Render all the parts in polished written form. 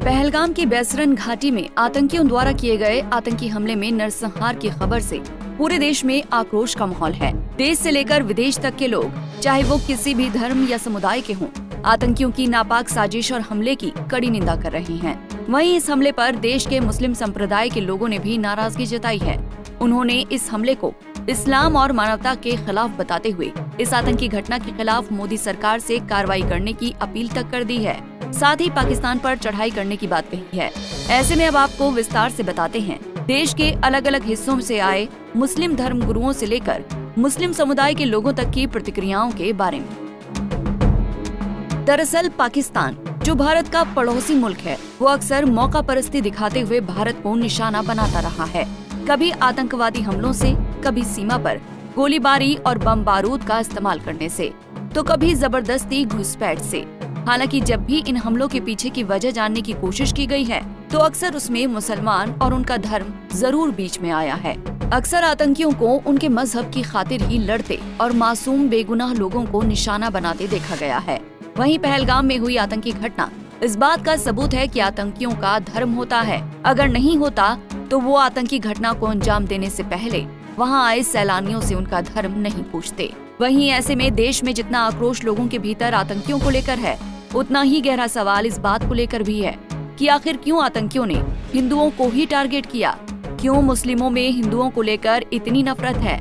पहलगाम की बैसरन घाटी में आतंकियों द्वारा किए गए आतंकी हमले में नरसंहार की खबर से पूरे देश में आक्रोश का माहौल है। देश से लेकर विदेश तक के लोग, चाहे वो किसी भी धर्म या समुदाय के हों, आतंकियों की नापाक साजिश और हमले की कड़ी निंदा कर रहे हैं। वहीं इस हमले पर देश के मुस्लिम संप्रदाय के लोगों ने भी नाराजगी जताई है। उन्होंने इस हमले को इस्लाम और मानवता के खिलाफ बताते हुए इस आतंकी घटना के खिलाफ मोदी सरकार से कार्रवाई करने की अपील तक कर दी है। साथ ही पाकिस्तान पर चढ़ाई करने की बात कही है। ऐसे में अब आपको विस्तार से बताते हैं देश के अलग अलग हिस्सों से आए मुस्लिम धर्म गुरुओं से लेकर मुस्लिम समुदाय के लोगों तक की प्रतिक्रियाओं के बारे में। दरअसल पाकिस्तान, जो भारत का पड़ोसी मुल्क है, वो अक्सर मौका परस्ती दिखाते हुए भारत को निशाना बनाता रहा है। कभी आतंकवादी हमलों से, कभी सीमा पर गोलीबारी और बम बारूद का इस्तेमाल करने से, तो कभी जबरदस्ती घुसपैठ से। हालांकि जब भी इन हमलों के पीछे की वजह जानने की कोशिश की गई है, तो अक्सर उसमें मुसलमान और उनका धर्म जरूर बीच में आया है। अक्सर आतंकियों को उनके मजहब की खातिर ही लड़ते और मासूम बेगुनाह लोगों को निशाना बनाते देखा गया है। वहीं पहलगाम में हुई आतंकी घटना इस बात का सबूत है कि आतंकियों का धर्म होता है। अगर नहीं होता तो वो आतंकी घटना को अंजाम देने से पहले वहां आए सैलानियों से उनका धर्म नहीं पूछते। वहीं ऐसे में देश में जितना आक्रोश लोगों के भीतर आतंकियों को लेकर है, उतना ही गहरा सवाल इस बात को लेकर भी है कि आखिर क्यों आतंकियों ने हिंदुओं को ही टारगेट किया? क्यों मुस्लिमों में हिंदुओं को लेकर इतनी नफरत है?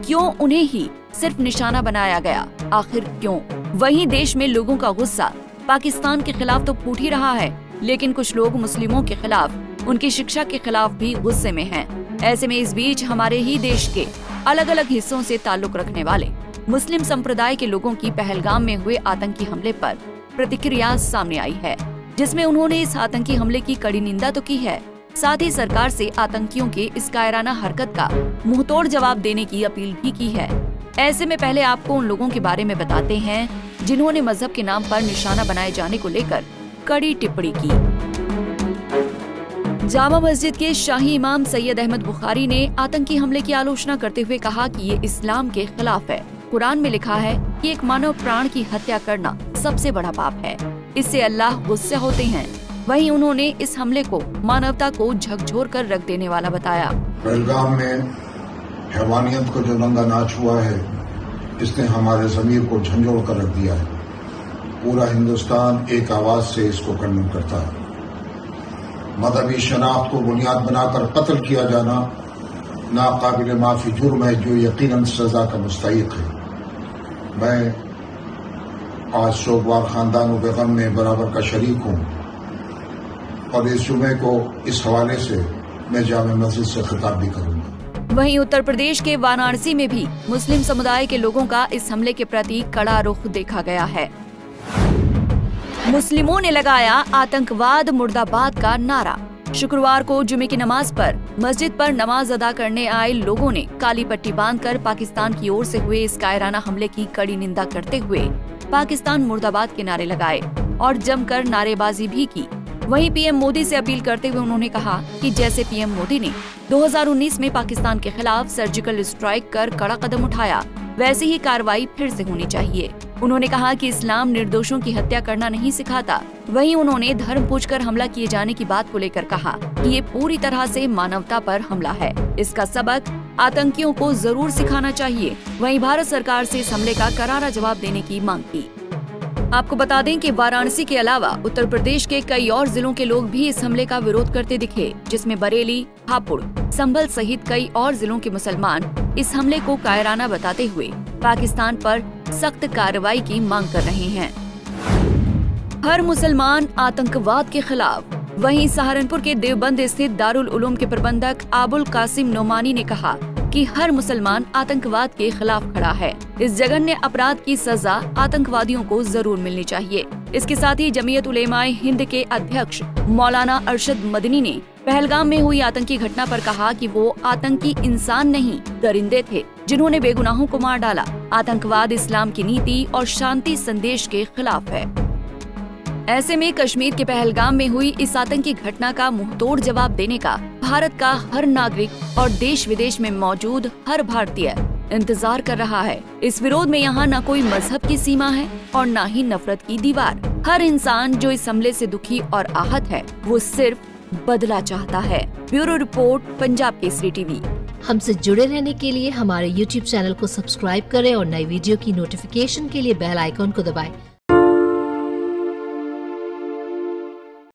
क्यों उन्हें ही सिर्फ निशाना बनाया गया? आखिर क्यों? वहीं देश में लोगों का गुस्सा पाकिस्तान के खिलाफ तो फूट ही रहा है, लेकिन कुछ लोग मुस्लिमों के खिलाफ, उनकी शिक्षा के खिलाफ भी गुस्से में हैं। ऐसे में इस बीच हमारे ही देश के अलग अलग हिस्सों से ताल्लुक रखने वाले मुस्लिम संप्रदाय के लोगों की पहलगाम में हुए आतंकी हमले पर प्रतिक्रिया सामने आई है, जिसमें उन्होंने इस आतंकी हमले की कड़ी निंदा तो की है, साथ ही सरकार से आतंकियों के इस कायराना हरकत का मुंहतोड़ जवाब देने की अपील भी की है। ऐसे में पहले आपको उन लोगों के बारे में बताते हैं जिन्होंने मजहब के नाम पर निशाना बनाए जाने को लेकर कड़ी टिप्पणी की। जामा मस्जिद के शाही इमाम सैयद अहमद बुखारी ने आतंकी हमले की आलोचना करते हुए कहा कि ये इस्लाम के खिलाफ है। कुरान में लिखा है कि एक मानव प्राण की हत्या करना सबसे बड़ा पाप है, इससे अल्लाह गुस्से होते हैं। वहीं उन्होंने इस हमले को मानवता को झकझोर कर रख देने वाला बताया। पहलगाम में हैवानियत को जो नंगा नाच हुआ है, इसने हमारे ज़मीर को झंझोड़ कर रख दिया है। पूरा हिंदुस्तान एक आवाज से इसको कंडेम करता है। मजहबी शनाख्त को बुनियाद बनाकर कत्ल किया जाना नाकाबिल माफी जुर्म है, जो यकीनन सजा का मुस्तहिक है। मैं आज शोकवार खानदानों के गम में बराबर का शरीक हूँ और इस जुमे को इस हवाले से मैं जामे मस्जिद से खिताब भी करूँगा। वहीं उत्तर प्रदेश के वाराणसी में भी मुस्लिम समुदाय के लोगों का इस हमले के प्रति कड़ा रुख देखा गया है। मुस्लिमों ने लगाया आतंकवाद मुर्दाबाद का नारा। शुक्रवार को जुमे की नमाज पर मस्जिद पर नमाज अदा करने आए लोगों ने काली पट्टी बांधकर पाकिस्तान की ओर से हुए इस कायराना हमले की कड़ी निंदा करते हुए पाकिस्तान मुर्दाबाद के नारे लगाए और जमकर नारेबाजी भी की। वहीं पीएम मोदी से अपील करते हुए उन्होंने कहा कि जैसे पीएम मोदी ने 2019 में पाकिस्तान के खिलाफ सर्जिकल स्ट्राइक कर कड़ा कदम उठाया, वैसी ही कार्रवाई फिर से होनी चाहिए। उन्होंने कहा कि इस्लाम निर्दोषों की हत्या करना नहीं सिखाता। वहीं उन्होंने धर्म पूछकर हमला किए जाने की बात को लेकर कहा कि ये पूरी तरह से मानवता पर हमला है। इसका सबक आतंकियों को जरूर सिखाना चाहिए। वहीं भारत सरकार से इस हमले का करारा जवाब देने की मांग की। आपको बता दें कि वाराणसी के अलावा उत्तर प्रदेश के कई और जिलों के लोग भी इस हमले का विरोध करते दिखे, जिसमें बरेली, हापुड़, संभल सहित कई और जिलों के मुसलमान इस हमले को कायराना बताते हुए पाकिस्तान पर सख्त कार्रवाई की मांग कर रहे हैं। हर मुसलमान आतंकवाद के खिलाफ। वहीं सहारनपुर के देवबंद स्थित दारुल उलूम के प्रबंधक आबुल कासिम नोमानी ने कहा कि हर मुसलमान आतंकवाद के खिलाफ खड़ा है। इस जघन्य अपराध की सजा आतंकवादियों को जरूर मिलनी चाहिए। इसके साथ ही जमीयत उलेमाए हिंद के अध्यक्ष मौलाना अरशद मदनी ने पहलगाम में हुई आतंकी घटना पर कहा कि वो आतंकी इंसान नहीं, दरिंदे थे जिन्होंने बेगुनाहों को मार डाला। आतंकवाद इस्लाम की नीति और शांति संदेश के खिलाफ है। ऐसे में कश्मीर के पहलगाम में हुई इस आतंकी घटना का मुंहतोड़ जवाब देने का भारत का हर नागरिक और देश विदेश में मौजूद हर भारतीय इंतजार कर रहा है। इस विरोध में यहाँ न कोई मजहब की सीमा है और न ही नफरत की दीवार। हर इंसान जो इस हमले से दुखी और आहत है, वो सिर्फ बदला चाहता है। Bureau report, Punjab Kesari TV. हमसे जुड़े रहने के लिए हमारे YouTube चैनल को सब्सक्राइब करें और नई वीडियो की नोटिफिकेशन के लिए बेल आइकॉन को दबाएं।